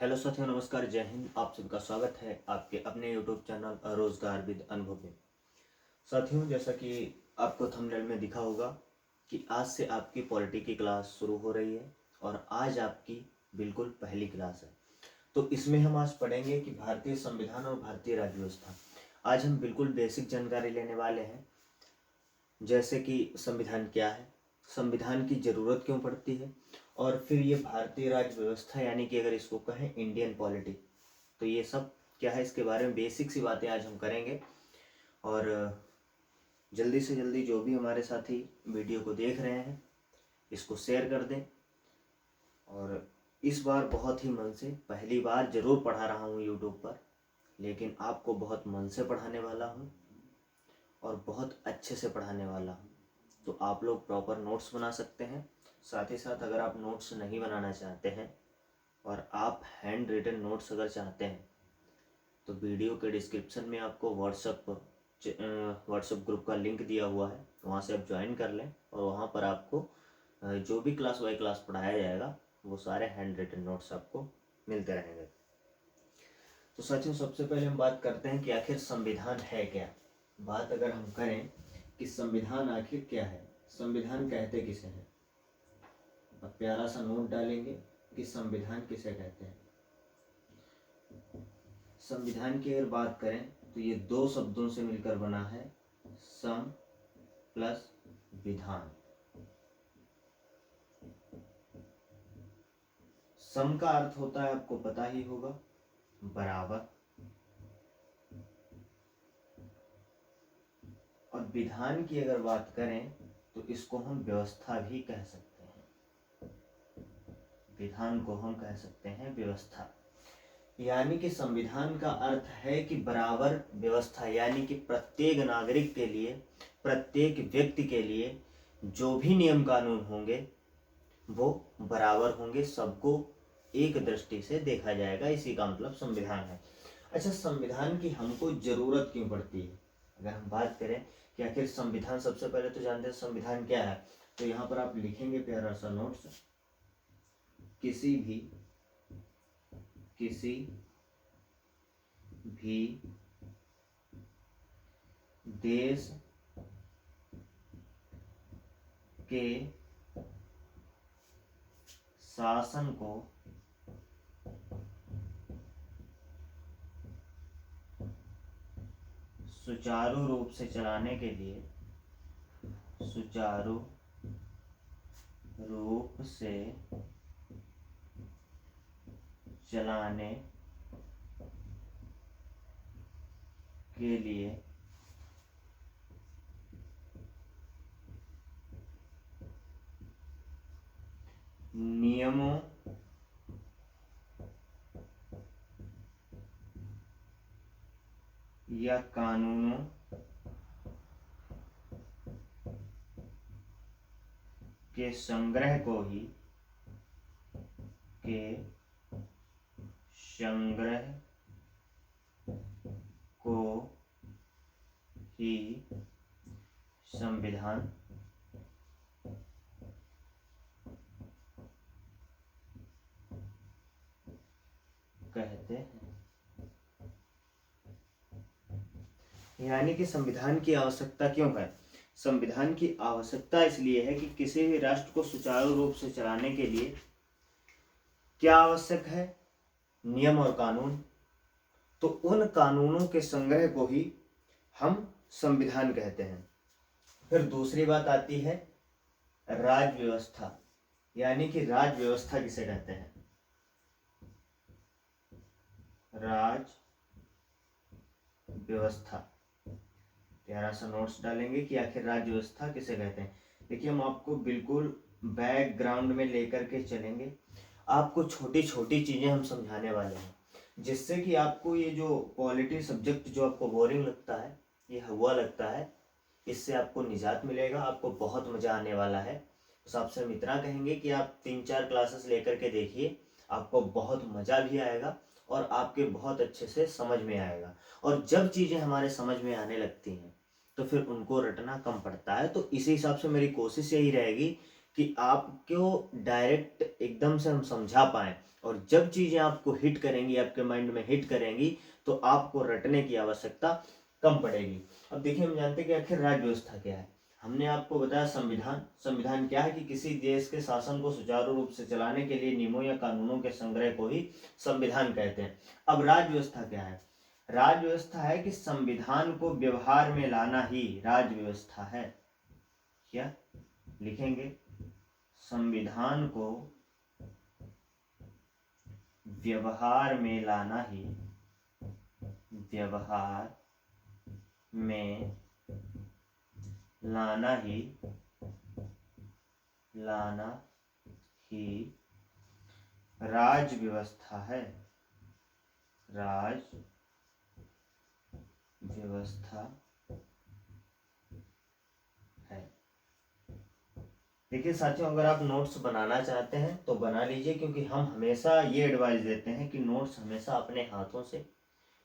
Hello साथियों, नमस्कार, जय हिंद। आप सबका स्वागत है आपके अपने यूट्यूब चैनल रोजगार विद अनुभव में। साथियों, जैसा कि आपको थंबनेल में दिखा होगा कि आज से आपकी पॉलिटी की क्लास शुरू हो रही है और आज आपकी बिल्कुल पहली क्लास है। तो इसमें हम आज पढ़ेंगे कि भारतीय संविधान और भारतीय राज्य व्यवस्था। आज हम बिल्कुल बेसिक जानकारी लेने वाले हैं, जैसे कि संविधान क्या है, संविधान की ज़रूरत क्यों पड़ती है, और फिर ये भारतीय राज्य व्यवस्था यानी कि अगर इसको कहें इंडियन पॉलिटी, तो ये सब क्या है, इसके बारे में बेसिक सी बातें आज हम करेंगे। और जल्दी से जल्दी जो भी हमारे साथी वीडियो को देख रहे हैं इसको शेयर कर दें। और इस बार बहुत ही मन से, पहली बार ज़रूर पढ़ा रहा हूँ यूट्यूब पर, लेकिन आपको बहुत मन से पढ़ाने वाला हूँ और बहुत अच्छे से पढ़ाने वाला हूँ। तो आप लोग प्रॉपर नोट्स बना सकते हैं। साथ ही साथ अगर आप नोट्स नहीं बनाना चाहते हैं और आप हैंड रिटन नोट्स अगर चाहते हैं तो वीडियो के डिस्क्रिप्शन में आपको व्हाट्सएप ग्रुप का लिंक दिया हुआ है, वहाँ से आप ज्वाइन कर लें और वहाँ पर आपको जो भी क्लास बाय क्लास पढ़ाया जाएगा वो सारे हैंड रिटन नोट्स आपको मिलते रहेंगे। तो साथियों, सबसे पहले हम बात करते हैं कि आखिर संविधान है क्या। बात अगर हम करें कि संविधान आखिर क्या है, संविधान कहते किसे हैं, अब प्यारा सा नोट डालेंगे कि संविधान किसे कहते हैं। संविधान की अगर बात करें तो ये दो शब्दों से मिलकर बना है, सम प्लस विधान। सम का अर्थ होता है, आपको पता ही होगा, बराबर, और विधान की अगर बात करें तो इसको हम व्यवस्था भी कह सकते हैं। विधान को हम कह सकते हैं व्यवस्था। यानी कि संविधान का अर्थ है कि बराबर व्यवस्था, यानी कि प्रत्येक नागरिक के लिए, प्रत्येक व्यक्ति के लिए जो भी नियम कानून होंगे वो बराबर होंगे, सबको एक दृष्टि से देखा जाएगा, इसी का मतलब संविधान है। अच्छा, संविधान की हमको जरूरत क्यों पड़ती है? अगर हम बात करें कि आखिर संविधान, सबसे पहले तो जानते हैं संविधान क्या है, तो यहाँ पर आप लिखेंगे प्यारा सा नोट्स, किसी भी देश के शासन को सुचारू रूप से चलाने के लिए, सुचारू रूप से चलाने के लिए नियमों या कानूनों के संग्रह को ही संविधान कहते हैं। यानी कि संविधान की आवश्यकता क्यों है? संविधान की आवश्यकता इसलिए है कि किसी भी राष्ट्र को सुचारू रूप से चलाने के लिए क्या आवश्यक है? नियम और कानून। तो उन कानूनों के संग्रह को ही हम संविधान कहते हैं। फिर दूसरी बात आती है राज्य व्यवस्था, यानी कि राज्य व्यवस्था किसे कहते हैं? राज्य व्यवस्था, प्यारा सा नोट्स डालेंगे कि आखिर राज्य व्यवस्था किसे कहते हैं। देखिए, हम आपको बिल्कुल बैकग्राउंड में लेकर के चलेंगे, आपको छोटी छोटी चीजें हम समझाने वाले हैं, जिससे कि आपको ये जो पॉलिटी सब्जेक्ट जो आपको बोरिंग लगता है, ये हुआ लगता है, इससे आपको निजात मिलेगा, आपको बहुत मजा आने वाला है। तो आपसे हम इतना कहेंगे कि आप 3-4 क्लासेस लेकर के देखिए, आपको बहुत मजा भी आएगा और आपके बहुत अच्छे से समझ में आएगा। और जब चीजें हमारे समझ में आने लगती हैं तो फिर उनको रटना कम पड़ता है। तो इसी हिसाब से मेरी कोशिश यही रहेगी कि आपको डायरेक्ट एकदम से हम समझा पाएं, और जब चीज़ें आपको हिट करेंगी, आपके माइंड में हिट करेंगी, तो आपको रटने की आवश्यकता कम पड़ेगी। अब देखिए, हम जानते हैं कि आखिर राज्य व्यवस्था क्या है। हमने आपको बताया संविधान। संविधान क्या है कि किसी देश के शासन को सुचारू रूप से चलाने के लिए नियमों या कानूनों के संग्रह को ही संविधान कहते हैं। अब राज्य व्यवस्था क्या है? राज्य व्यवस्था है कि संविधान को व्यवहार में लाना ही राज्य व्यवस्था है। क्या लिखेंगे? संविधान को व्यवहार में लाना ही, व्यवहार में लाना ही राज्य व्यवस्था है। राज्य व्यवस्था है। देखिए साथियों, अगर आप नोट्स बनाना चाहते हैं तो बना लीजिए, क्योंकि हम हमेशा ये एडवाइस देते हैं कि नोट्स हमेशा अपने हाथों से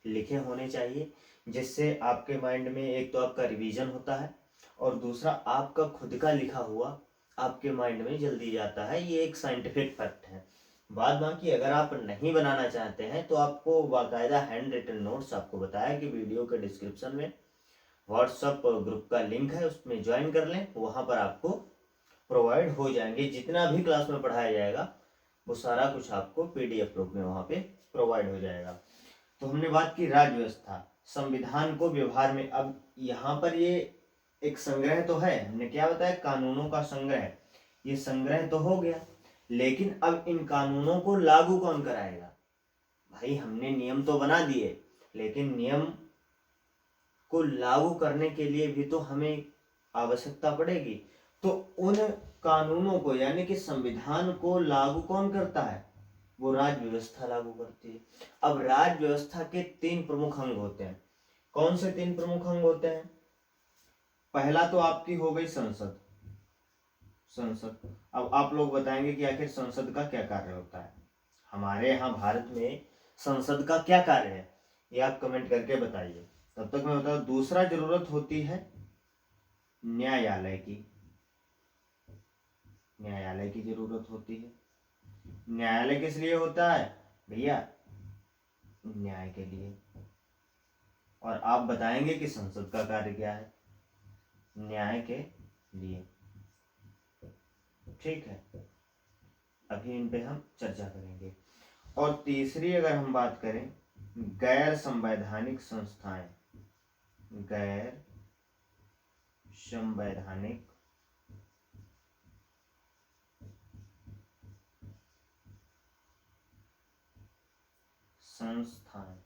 लिखे होने चाहिए, जिससे आपके माइंड में एक तो आपका रिवीजन होता है, और दूसरा आपका खुद का लिखा हुआ आपके माइंड में जल्दी जाता है। ये एक साइंटिफिक फैक्ट है। बाद बाकी अगर आप नहीं बनाना चाहते हैं तो आपको बाकायदा हैंड रिटन नोट्स, आपको बताया कि वीडियो के डिस्क्रिप्शन में व्हाट्सएप ग्रुप का लिंक है, उसमें ज्वाइन कर लें। वहाँ पर आपको प्रोवाइड हो जाएंगे, जितना भी क्लास में पढ़ाया जाएगा वो सारा कुछ आपको पीडीएफ रूप में वहाँ पे प्रोवाइड हो जाएगा। तो हमने बात की राज्य व्यवस्था, संविधान को व्यवहार में। अब यहाँ पर ये एक संग्रह तो है, हमने क्या बताया, कानूनों का संग्रह। ये संग्रह तो हो गया, लेकिन अब इन कानूनों को लागू कौन कराएगा? भाई हमने नियम तो बना दिए, लेकिन नियम को लागू करने के लिए भी तो हमें आवश्यकता पड़ेगी। तो उन कानूनों को, यानी कि संविधान को लागू कौन करता है? वो राज्य व्यवस्था लागू करती है। अब राज्य व्यवस्था के 3 प्रमुख अंग होते हैं। कौन से 3 प्रमुख अंग होते हैं? पहला तो आपकी हो गई संसद। संसद, अब आप लोग बताएंगे कि आखिर संसद का क्या कार्य होता है। हमारे यहाँ भारत में संसद का क्या कार्य है, ये आप कमेंट करके बताइए। तब तक मैं बताऊं, दूसरा जरूरत होती है न्यायालय की। न्यायालय की जरूरत होती है। न्यायालय किस लिए होता है भैया? न्याय के लिए। और आप बताएंगे कि संसद का कार्य क्या है? न्याय के लिए। ठीक है, अभी इन पे हम चर्चा करेंगे। और तीसरी अगर हम बात करें, गैर संवैधानिक संस्थाएं। गैर संवैधानिक संस्थाएं।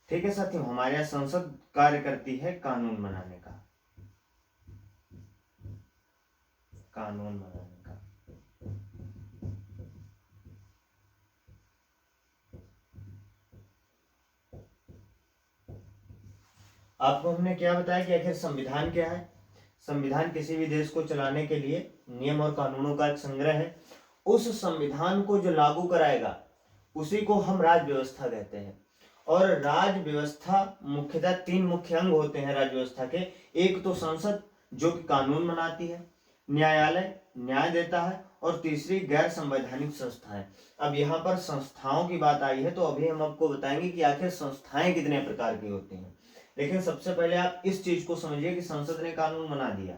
ठीक है साथियों, हमारे यहाँ संसद कार्य करती है कानून बनाने का। कानून बनाने का। आपको हमने क्या बताया कि आखिर संविधान क्या है? संविधान किसी भी देश को चलाने के लिए नियम और कानूनों का एक संग्रह है। उस संविधान को जो लागू कराएगा उसी को हम राज्य व्यवस्था कहते हैं। और राज्य व्यवस्था मुख्यतः 3 मुख्य अंग होते हैं राज्य व्यवस्था के। एक तो संसद जो कि कानून बनाती है, न्यायालय न्याय देता है, और तीसरी गैर संवैधानिक संस्थाएं। अब यहाँ पर संस्थाओं की बात आई है, तो अभी हम आपको बताएंगे कि आखिर संस्थाएं कितने प्रकार की होती हैं। लेकिन सबसे पहले आप इस चीज को समझिए कि संसद ने कानून बना दिया।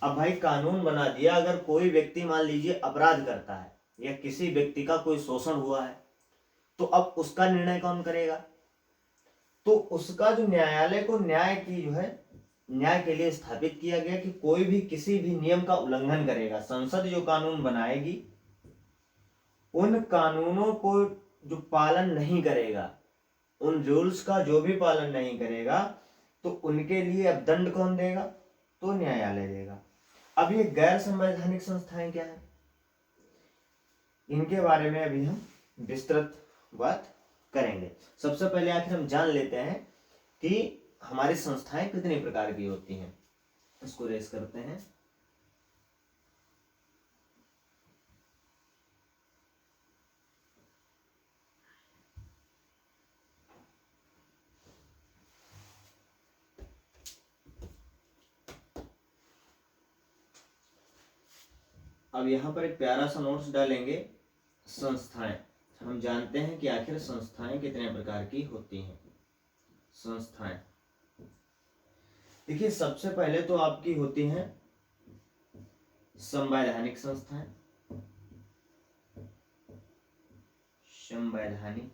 अब भाई कानून बना दिया, अगर कोई व्यक्ति मान लीजिए अपराध करता है या किसी व्यक्ति का कोई शोषण हुआ है, तो अब उसका निर्णय कौन करेगा? तो उसका जो न्यायालय को न्याय की जो है, न्याय के लिए स्थापित किया गया कि कोई भी किसी भी नियम का उल्लंघन करेगा, संसद जो कानून बनाएगी उन कानूनों को जो पालन नहीं करेगा, उन रूल्स का जो भी पालन नहीं करेगा, तो उनके लिए अब दंड कौन देगा? तो न्यायालय देगा। अब ये गैर संवैधानिक संस्थाएं क्या है, इनके बारे में अभी हम विस्तृत बात करेंगे। सबसे पहले आखिर हम जान लेते हैं कि हमारी संस्थाएं कितने प्रकार की होती हैं। इसको रेस करते हैं। अब यहाँ पर एक प्यारा सा नोट्स डालेंगे, संस्थाएं। हम जानते हैं कि आखिर संस्थाएं कितने प्रकार की होती हैं। संस्थाएं, देखिए सबसे पहले तो आपकी होती हैं संवैधानिक संस्थाएं। संवैधानिक।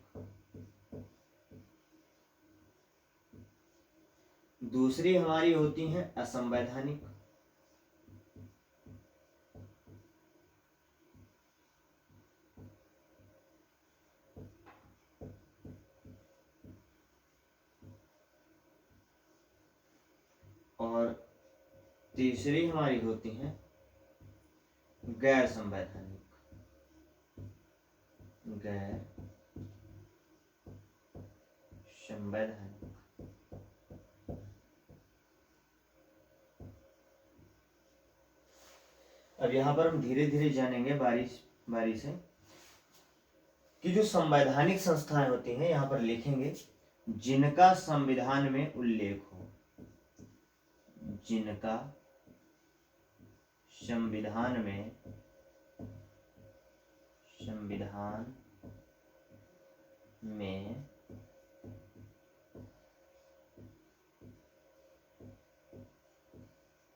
दूसरी हमारी होती हैं असंवैधानिक। और तीसरी हमारी होती हैं गैर संवैधानिक। गैर संवैधानिक। अब यहां पर हम धीरे धीरे जानेंगे बारी बारी से कि जो संवैधानिक संस्थाएं होती हैं, यहां पर लिखेंगे जिनका संविधान में उल्लेख हो। जिनका संविधान में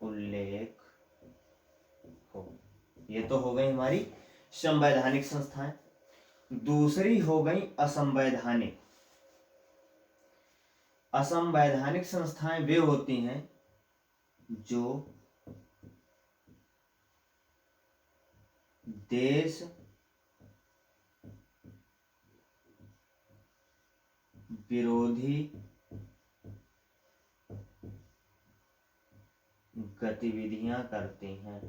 उल्लेख हो। ये तो हो गई हमारी संवैधानिक संस्थाएं। दूसरी हो गई असंवैधानिक। असंवैधानिक संस्थाएं वे होती हैं जो देश विरोधी गतिविधियां करती हैं।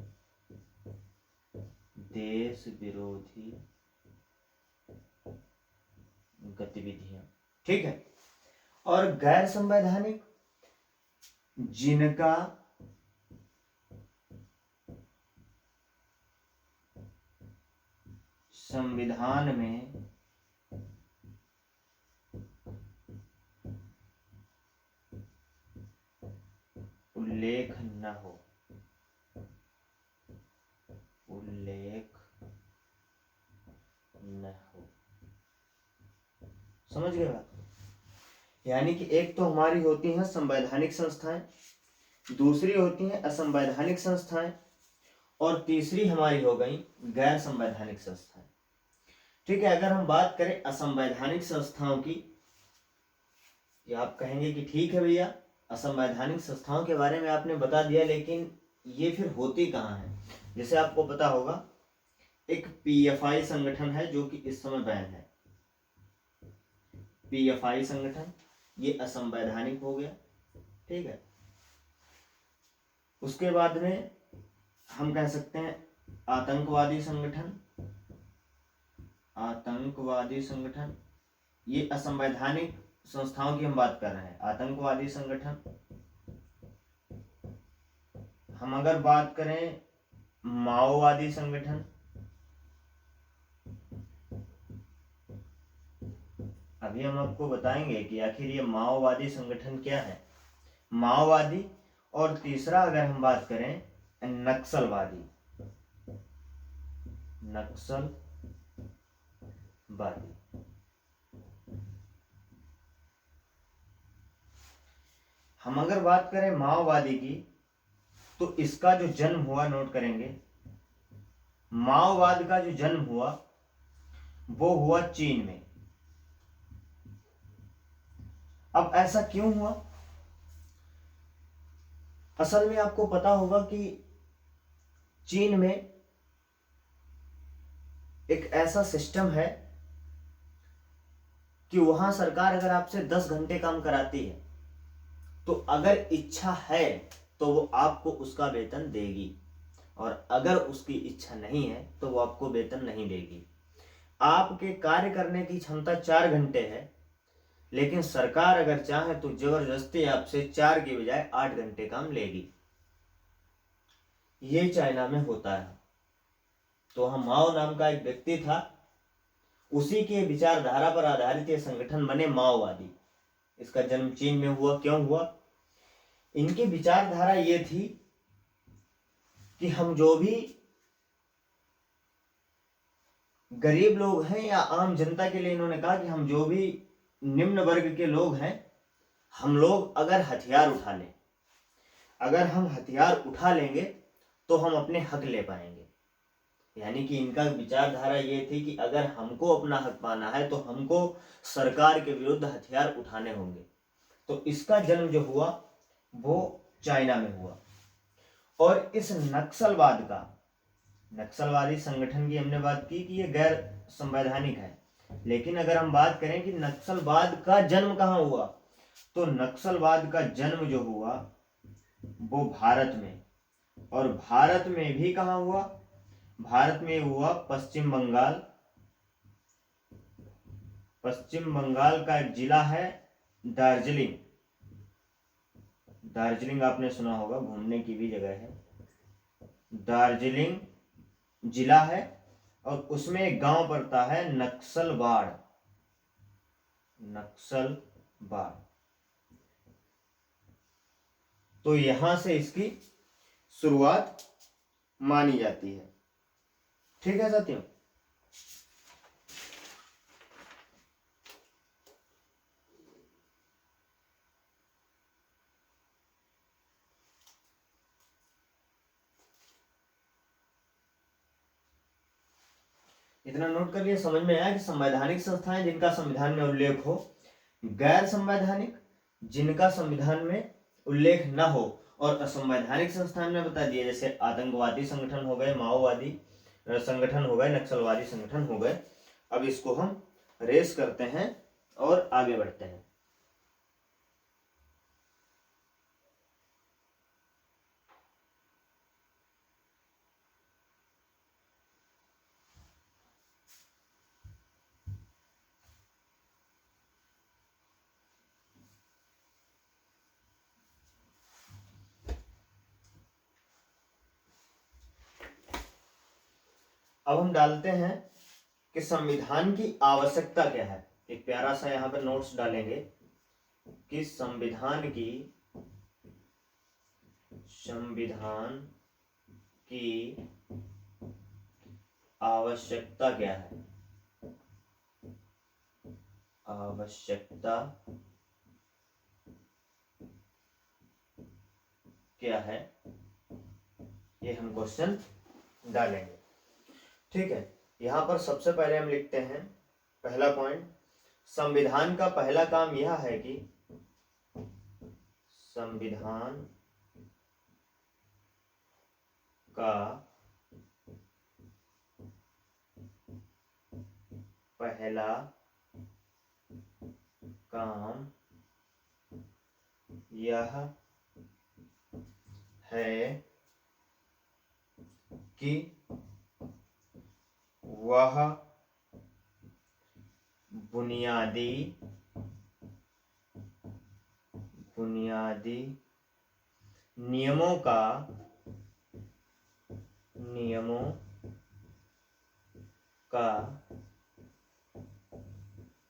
देश विरोधी गतिविधियां, ठीक है। और गैर संवैधानिक, जिनका संविधान में उल्लेख न हो। उल्लेख न हो। समझ गए बात? यानी कि एक तो हमारी होती हैं संवैधानिक संस्थाएं, दूसरी होती हैं असंवैधानिक संस्थाएं, और तीसरी हमारी हो गई गैर संवैधानिक संस्थाएं। ठीक है। अगर हम बात करें असंवैधानिक संस्थाओं की, या आप कहेंगे कि ठीक है भैया असंवैधानिक संस्थाओं के बारे में आपने बता दिया, लेकिन ये फिर होती कहाँ है? जैसे आपको पता होगा एक पीएफआई संगठन है जो कि इस समय बैन है। पीएफआई संगठन ये असंवैधानिक हो गया, ठीक है। उसके बाद में हम कह सकते हैं आतंकवादी संगठन। आतंकवादी संगठन ये असंवैधानिक संस्थाओं की हम बात कर रहे हैं। आतंकवादी संगठन। हम अगर बात करें माओवादी संगठन, अभी हम आपको बताएंगे कि आखिर ये माओवादी संगठन क्या है। माओवादी। और तीसरा अगर हम बात करें नक्सलवादी। नक्सलवादी। हम अगर बात करें माओवादी की, तो इसका जो जन्म हुआ, नोट करेंगे, माओवाद का जो जन्म हुआ वो हुआ चीन में। अब ऐसा क्यों हुआ? असल में आपको पता होगा कि चीन में एक ऐसा सिस्टम है कि वहां सरकार अगर आपसे 10 घंटे काम कराती है तो अगर इच्छा है तो वो आपको उसका वेतन देगी, और अगर उसकी इच्छा नहीं है तो वो आपको वेतन नहीं देगी। आपके कार्य करने की क्षमता 4 घंटे है, लेकिन सरकार अगर चाहे तो जबरदस्ती आपसे 4 की बजाय 8 घंटे काम लेगी। ये चाइना में होता है। तो हम माओ नाम का एक व्यक्ति था, उसी के विचारधारा पर आधारित ये संगठन बने माओवादी। इसका जन्म चीन में हुआ। क्यों हुआ? इनकी विचारधारा ये थी कि हम जो भी गरीब लोग हैं या आम जनता के लिए इन्होंने कहा कि हम जो भी निम्न वर्ग के लोग हैं, हम लोग अगर हथियार उठा लें, अगर हम हथियार उठा लेंगे तो हम अपने हक ले पाएंगे। यानी कि इनका विचारधारा ये थी कि अगर हमको अपना हक पाना है तो हमको सरकार के विरुद्ध हथियार उठाने होंगे। तो इसका जन्म जो हुआ वो चाइना में हुआ। और इस नक्सलवाद का, नक्सलवादी संगठन की हमने बात की कि ये गैर संवैधानिक है, लेकिन अगर हम बात करें कि नक्सलवाद का जन्म कहाँ हुआ, तो नक्सलवाद का जन्म जो हुआ वो भारत में, और भारत में भी कहाँ हुआ, भारत में हुआ पश्चिम बंगाल। पश्चिम बंगाल का एक जिला है दार्जिलिंग। दार्जिलिंग आपने सुना होगा, घूमने की भी जगह है। दार्जिलिंग जिला है और उसमें एक गांव पड़ता है नक्सलबाड़। नक्सलबाड़, तो यहां से इसकी शुरुआत मानी जाती है। ठीक है साथियों। इतना नोट कर लिए, समझ में आया कि संवैधानिक संस्थाएं जिनका संविधान में उल्लेख हो, गैर संवैधानिक जिनका संविधान में उल्लेख न हो, और असंवैधानिक संस्थान में बता दिए, जैसे आतंकवादी संगठन हो गए, माओवादी संगठन हो गए, नक्सलवादी संगठन हो गए। अब इसको हम रेस करते हैं और आगे बढ़ते हैं। अब हम डालते हैं कि संविधान की आवश्यकता क्या है। एक प्यारा सा यहां पर नोट्स डालेंगे कि संविधान की आवश्यकता क्या है। आवश्यकता क्या है, ये हम क्वेश्चन डालेंगे। ठीक है, यहां पर सबसे पहले हम लिखते हैं पहला पॉइंट, संविधान का पहला काम यह है कि संविधान का पहला काम यह है कि वह बुनियादी नियमों का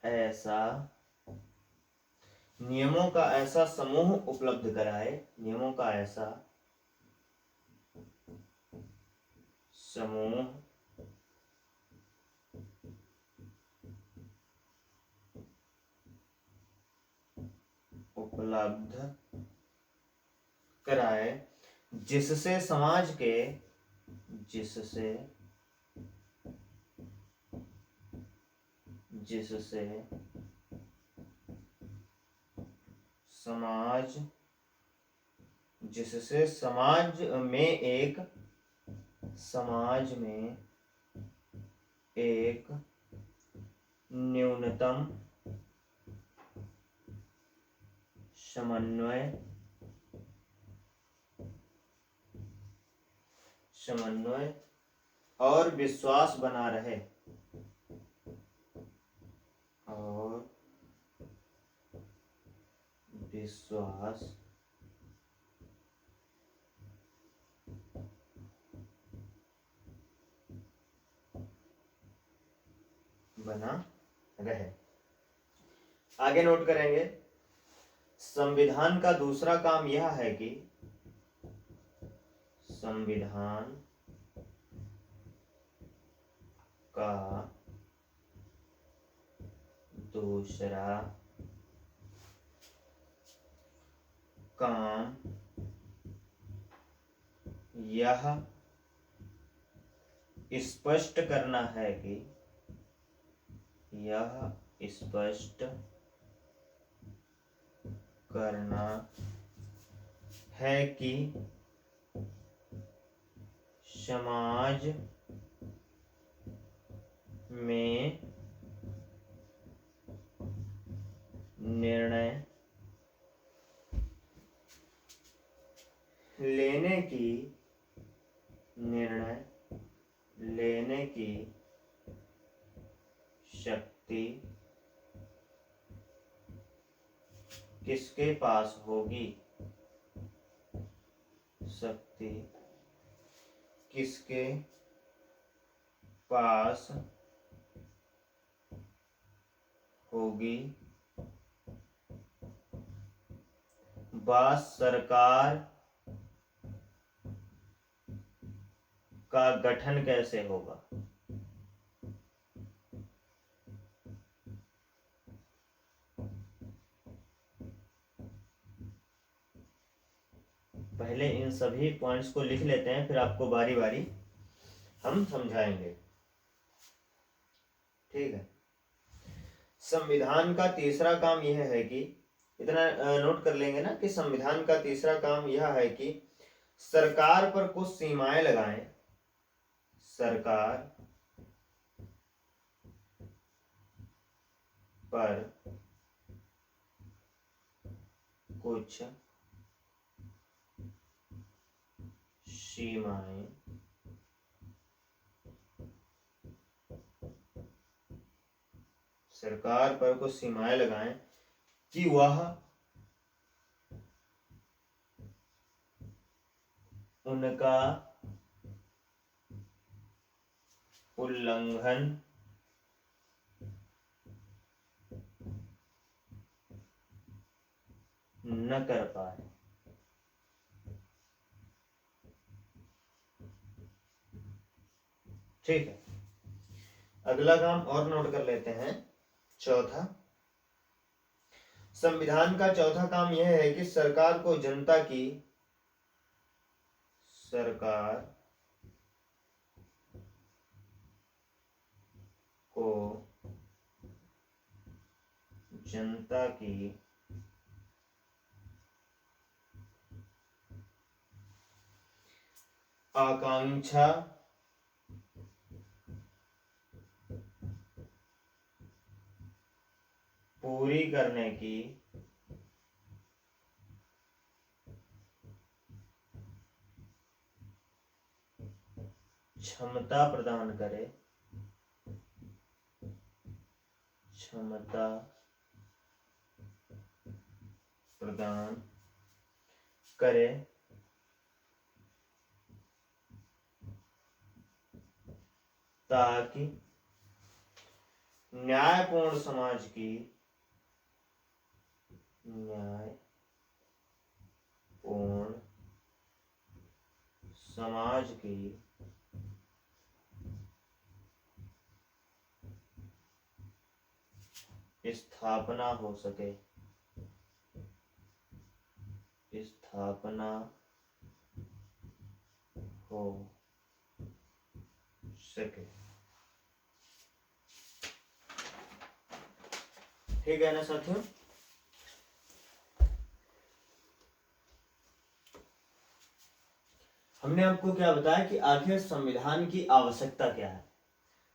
ऐसा समूह उपलब्ध कराए, नियमों का ऐसा समूह उपलब्ध कराए जिससे समाज में एक न्यूनतम समन्वय और विश्वास बना रहे, और विश्वास बना रहे। आगे नोट करेंगे, संविधान का दूसरा काम यह है कि संविधान का दूसरा काम यह स्पष्ट करना है कि समाज में निर्णय लेने की शक्ति किसके पास होगी? वह सरकार का गठन कैसे होगा? पहले इन सभी पॉइंट्स को लिख लेते हैं, फिर आपको बारी बारी हम समझाएंगे। ठीक है। संविधान का तीसरा काम यह है कि, इतना नोट कर लेंगे ना, कि संविधान का तीसरा काम यह है कि सरकार पर कुछ सीमाएं लगाएं। सरकार पर कुछ सीमाएं लगाएं कि वह उनका उल्लंघन न कर पाए। ठीक है। अगला काम और नोट कर लेते हैं, चौथा। संविधान का चौथा काम यह है कि सरकार को जनता की आकांक्षा पूरी करने की क्षमता प्रदान करे, ताकि न्यायपूर्ण समाज की स्थापना हो सके। ठीक है ना साथियों? हमने आपको क्या बताया कि आखिर संविधान की आवश्यकता क्या है।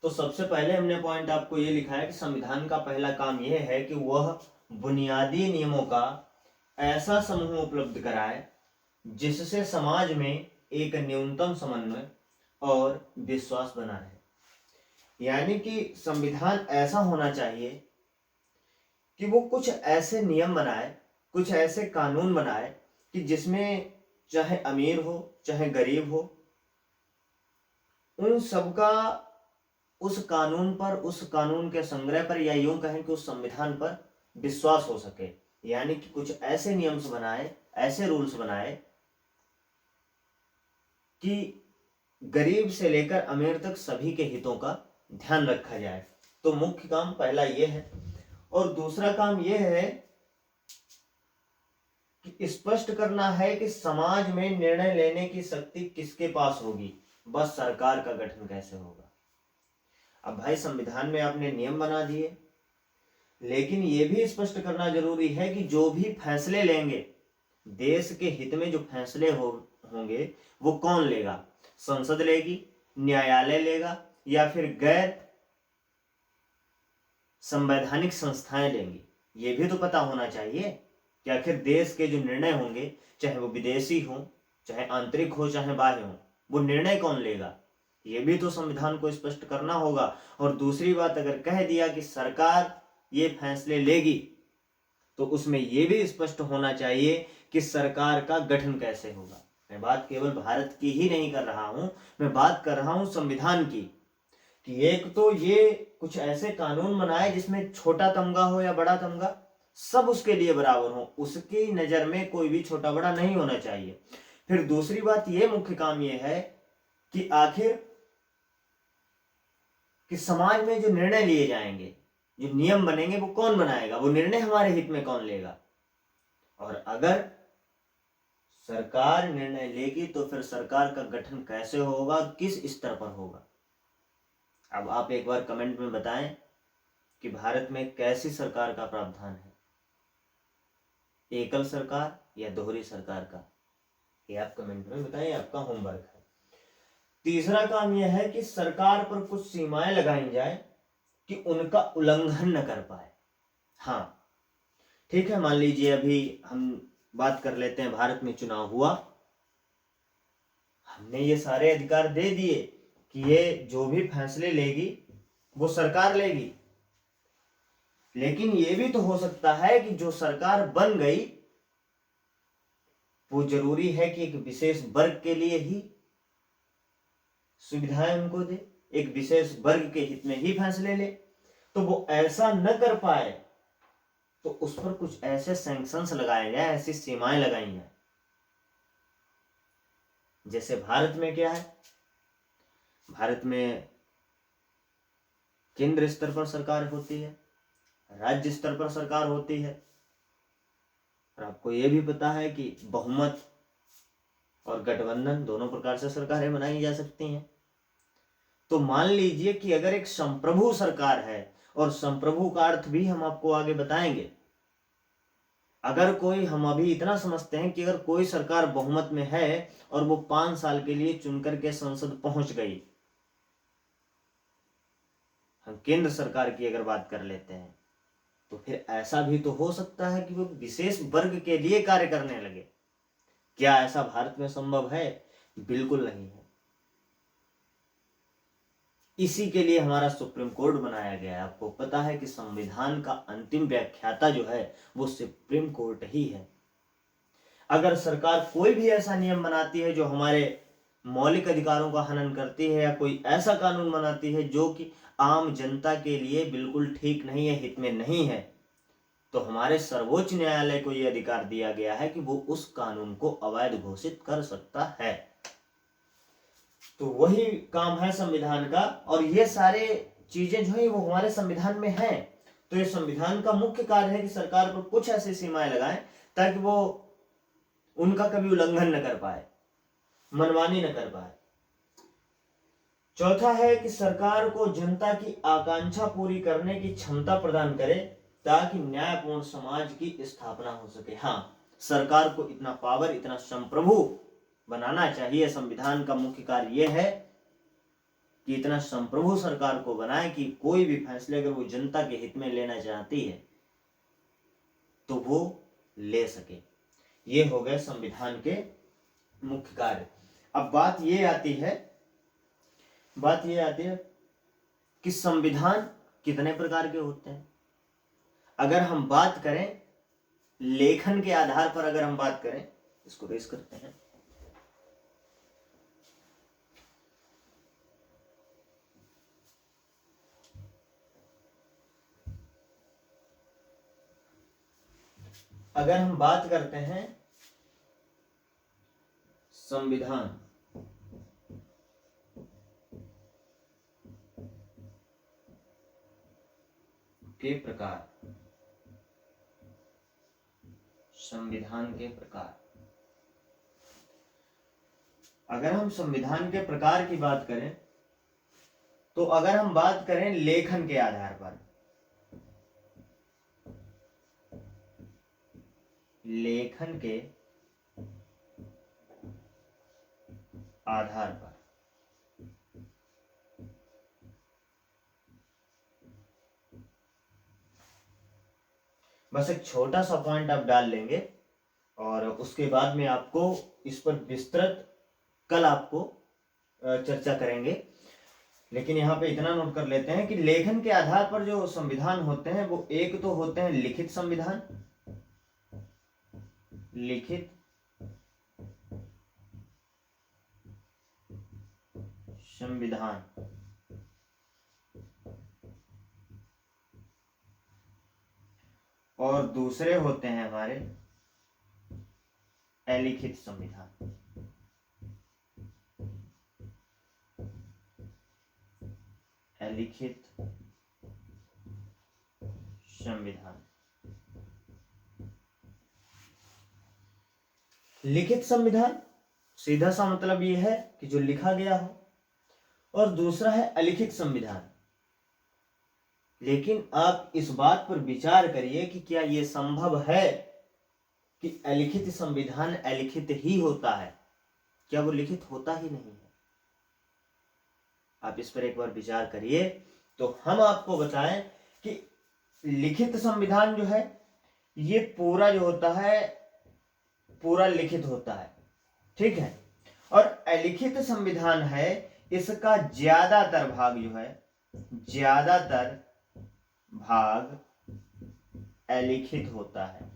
तो सबसे पहले हमने पॉइंट आपको ये लिखा है कि संविधान का पहला काम यह है कि वह बुनियादी नियमों का ऐसा समूह उपलब्ध कराए जिससे समाज में एक न्यूनतम समन्वय और विश्वास बना रहे। यानी कि संविधान ऐसा होना चाहिए कि वो कुछ ऐसे नियम बनाए, कुछ ऐसे कानून बनाए कि जिसमें चाहे अमीर हो चाहे गरीब हो, उन सबका उस कानून पर, उस कानून के संग्रह पर, या यूं कहें कि उस संविधान पर विश्वास हो सके। यानी कि कुछ ऐसे नियम्स बनाए, ऐसे रूल्स बनाए कि गरीब से लेकर अमीर तक सभी के हितों का ध्यान रखा जाए। तो मुख्य काम पहला ये है। और दूसरा काम यह है कि स्पष्ट करना है कि समाज में निर्णय लेने की शक्ति किसके पास होगी, बस सरकार का गठन कैसे होगा। अब भाई संविधान में आपने नियम बना दिए, लेकिन यह भी स्पष्ट करना जरूरी है कि जो भी फैसले लेंगे, देश के हित में जो फैसले होंगे वो कौन लेगा, संसद लेगी, न्यायालय लेगा, या फिर गैर संवैधानिक संस्थाएं लेंगी। ये भी तो पता होना चाहिए कि आखिर देश के जो निर्णय होंगे, चाहे वो विदेशी हो, चाहे आंतरिक हो, चाहे बाह्य हो, वो निर्णय कौन लेगा, ये भी तो संविधान को स्पष्ट करना होगा। और दूसरी बात, अगर कह दिया कि सरकार ये फैसले लेगी, तो उसमें यह भी स्पष्ट होना चाहिए कि सरकार का गठन कैसे होगा। मैं बात केवल भारत की ही नहीं कर रहा हूं, मैं बात कर रहा हूं संविधान की, कि एक तो ये कुछ ऐसे कानून बनाए जिसमें छोटा तमगा हो या बड़ा तमगा, सब उसके लिए बराबर हो, उसकी नजर में कोई भी छोटा बड़ा नहीं होना चाहिए। फिर दूसरी बात, ये मुख्य काम ये है कि आखिर कि समाज में जो निर्णय लिए जाएंगे, जो नियम बनेंगे, वो कौन बनाएगा, वो निर्णय हमारे हित में कौन लेगा। और अगर सरकार निर्णय लेगी तो फिर सरकार का गठन कैसे होगा, किस स्तर पर होगा। अब आप एक बार कमेंट में बताएं कि भारत में कैसी सरकार का प्रावधान है, एकल सरकार या दोहरी सरकार का, ये आप कमेंट में बताएं, आपका होमवर्क है। तीसरा काम यह है कि सरकार पर कुछ सीमाएं लगाई जाए कि उनका उल्लंघन न कर पाए। हाँ ठीक है, मान लीजिए अभी हम बात कर लेते हैं, भारत में चुनाव हुआ, हमने ये सारे अधिकार दे दिए कि ये जो भी फैसले लेगी वो सरकार लेगी, लेकिन ये भी तो हो सकता है कि जो सरकार बन गई वो जरूरी है कि एक विशेष वर्ग के लिए ही सुविधाएं उनको दे, एक विशेष वर्ग के हित में ही फैसले ले। तो वो ऐसा न कर पाए तो उस पर कुछ ऐसे सैंक्शंस लगाए जाए, ऐसी सीमाएं लगाई जाए। जैसे भारत में क्या है, भारत में केंद्र स्तर पर सरकार होती है, राज्य स्तर पर सरकार होती है, और आपको यह भी पता है कि बहुमत और गठबंधन दोनों प्रकार से सरकारें बनाई जा सकती हैं। तो मान लीजिए कि अगर एक संप्रभु सरकार है, और संप्रभु का अर्थ भी हम आपको आगे बताएंगे, अगर कोई, हम अभी इतना समझते हैं कि अगर कोई सरकार बहुमत में है और वो 5 साल के लिए चुनकर के संसद पहुंच गई, हम केंद्र सरकार की अगर बात कर लेते हैं, तो फिर ऐसा भी तो हो सकता है कि वो विशेष वर्ग के लिए कार्य करने लगे। क्या ऐसा भारत में संभव है? बिल्कुल नहीं है। इसी के लिए हमारा सुप्रीम कोर्ट बनाया गया है। आपको पता है कि संविधान का अंतिम व्याख्याता जो है वो सुप्रीम कोर्ट ही है। अगर सरकार कोई भी ऐसा नियम बनाती है जो हमारे मौलिक अधिकारों का हनन करती है, या कोई ऐसा कानून बनाती है जो कि आम जनता के लिए बिल्कुल ठीक नहीं है, हित में नहीं है, तो हमारे सर्वोच्च न्यायालय को यह अधिकार दिया गया है कि वो उस कानून को अवैध घोषित कर सकता है। तो वही काम है संविधान का, और ये सारे चीजें जो है वो हमारे संविधान में हैं। तो ये संविधान का मुख्य कार्य है कि सरकार पर कुछ ऐसी सीमाएं लगाएं ताकि वो उनका कभी उल्लंघन न कर पाए, मनमानी न कर पाए। चौथा है कि सरकार को जनता की आकांक्षा पूरी करने की क्षमता प्रदान करे ताकि न्यायपूर्ण समाज की स्थापना हो सके। हाँ, सरकार को इतना पावर, इतना संप्रभु बनाना चाहिए। संविधान का मुख्य कार्य यह है कि इतना संप्रभु सरकार को बनाए कि कोई भी फैसले अगर वो जनता के हित में लेना चाहती है तो वो ले सके। ये हो गए संविधान के मुख्य कार्य। अब बात ये आती है कि संविधान कितने प्रकार के होते हैं। अगर हम बात करें लेखन के आधार पर, अगर हम बात करें, इसको रेस करते हैं, अगर हम बात करते हैं संविधान के प्रकार, संविधान के प्रकार। अगर हम संविधान के प्रकार की बात करें तो अगर हम बात करें लेखन के आधार पर, लेखन के आधार पर, बस एक छोटा सा पॉइंट आप डाल लेंगे और उसके बाद में आपको इस पर विस्तृत कल आपको चर्चा करेंगे। लेकिन यहाँ पे इतना नोट कर लेते हैं कि लेखन के आधार पर जो संविधान होते हैं वो एक तो होते हैं लिखित संविधान, लिखित संविधान, और दूसरे होते हैं हमारे अलिखित संविधान। अलिखित संविधान। लिखित संविधान सीधा सा मतलब ये है कि जो लिखा गया हो, और दूसरा है अलिखित संविधान। लेकिन आप इस बात पर विचार करिए कि क्या यह संभव है कि अलिखित संविधान अलिखित ही होता है? क्या वो लिखित होता ही नहीं है? आप इस पर एक बार विचार करिए तो हम आपको बताएं कि लिखित संविधान जो है ये पूरा जो होता है पूरा लिखित होता है, ठीक है। और अलिखित संविधान है, इसका ज्यादातर भाग जो है, ज्यादातर भाग अलिखित होता है,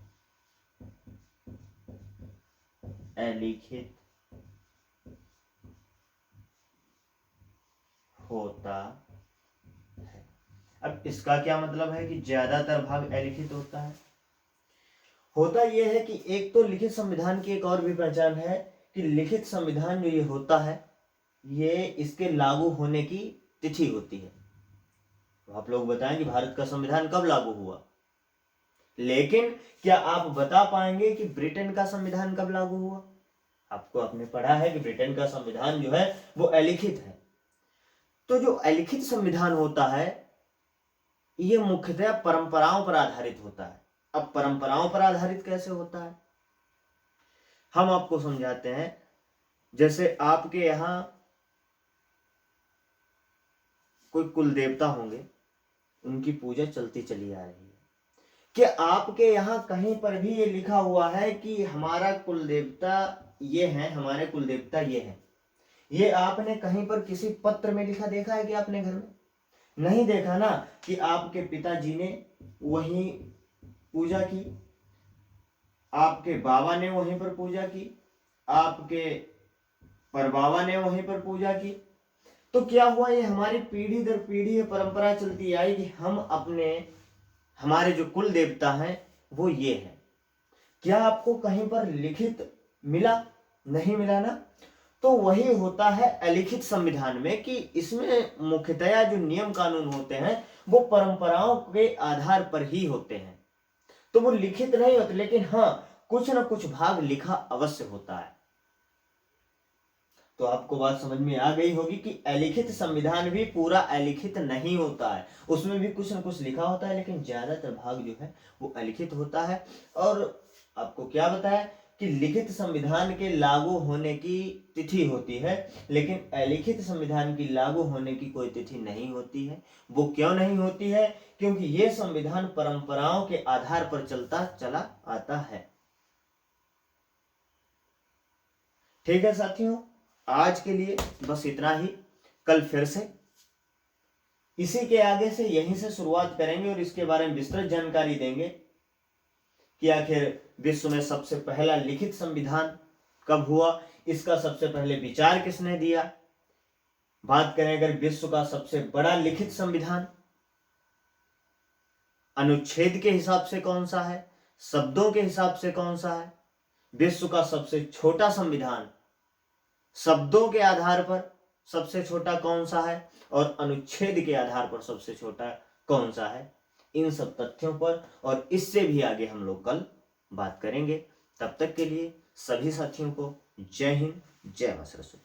अलिखित होता है। अब इसका क्या मतलब है कि ज्यादातर भाग अलिखित होता है? होता यह है कि एक तो लिखित संविधान की एक और भी पहचान है कि लिखित संविधान जो ये होता है ये इसके लागू होने की तिथि होती है। तो आप लोग बताएं कि भारत का संविधान कब लागू हुआ, लेकिन क्या आप बता पाएंगे कि ब्रिटेन का संविधान कब लागू हुआ? आपको आपने पढ़ा है कि ब्रिटेन का संविधान जो है वो अलिखित है। तो जो अलिखित संविधान होता है ये मुख्यतः परंपराओं पर आधारित होता है। अब परंपराओं पर आधारित कैसे होता है हम आपको समझाते हैं। जैसे आपके यहां कोई कुल देवता होंगे, उनकी पूजा चलती चली आ रही है। क्या आपके यहां कहीं पर भी ये लिखा हुआ है कि हमारा कुल देवता ये है, हमारे कुल देवता ये है? ये आपने कहीं पर किसी पत्र में लिखा देखा है कि आपने घर में? नहीं देखा ना कि आपके पिताजी ने वहीं पूजा की, आपके बाबा ने वहीं पर पूजा की, आपके परबाबा ने वहीं पर पूजा की। तो क्या हुआ, ये हमारी पीढ़ी दर पीढ़ी ये परंपरा चलती आई कि हम अपने हमारे जो कुल देवता हैं वो ये है। क्या आपको कहीं पर लिखित मिला? नहीं मिला ना। तो वही होता है अलिखित संविधान में कि इसमें मुख्यतया जो नियम कानून होते हैं वो परंपराओं के आधार पर ही होते हैं। तो वो लिखित नहीं होते, लेकिन हाँ कुछ ना कुछ भाग लिखा अवश्य होता है। तो आपको बात समझ में आ गई होगी कि अलिखित संविधान भी पूरा अलिखित नहीं होता है, उसमें भी कुछ ना कुछ लिखा होता है, लेकिन ज्यादातर भाग जो है वो अलिखित होता है। और आपको क्या बताया कि लिखित संविधान के लागू होने की तिथि होती है, लेकिन अलिखित संविधान की लागू होने की कोई तिथि नहीं होती है। वो क्यों नहीं होती है? क्योंकि ये संविधान परंपराओं के आधार पर चलता चला आता है। ठीक है साथियों, आज के लिए बस इतना ही। कल फिर से इसी के आगे से यहीं से शुरुआत करेंगे और इसके बारे में विस्तृत जानकारी देंगे कि आखिर विश्व में सबसे पहला लिखित संविधान कब हुआ, इसका सबसे पहले विचार किसने दिया। बात करें अगर विश्व का सबसे बड़ा लिखित संविधान, अनुच्छेद के हिसाब से कौन सा है, शब्दों के हिसाब से कौन सा है। विश्व का सबसे छोटा संविधान, शब्दों के आधार पर सबसे छोटा कौन सा है, और अनुच्छेद के आधार पर सबसे छोटा कौन सा है। इन सब तथ्यों पर और इससे भी आगे हम लोग कल बात करेंगे। तब तक के लिए सभी साथियों को जय हिंद, जय मां सरस्वती।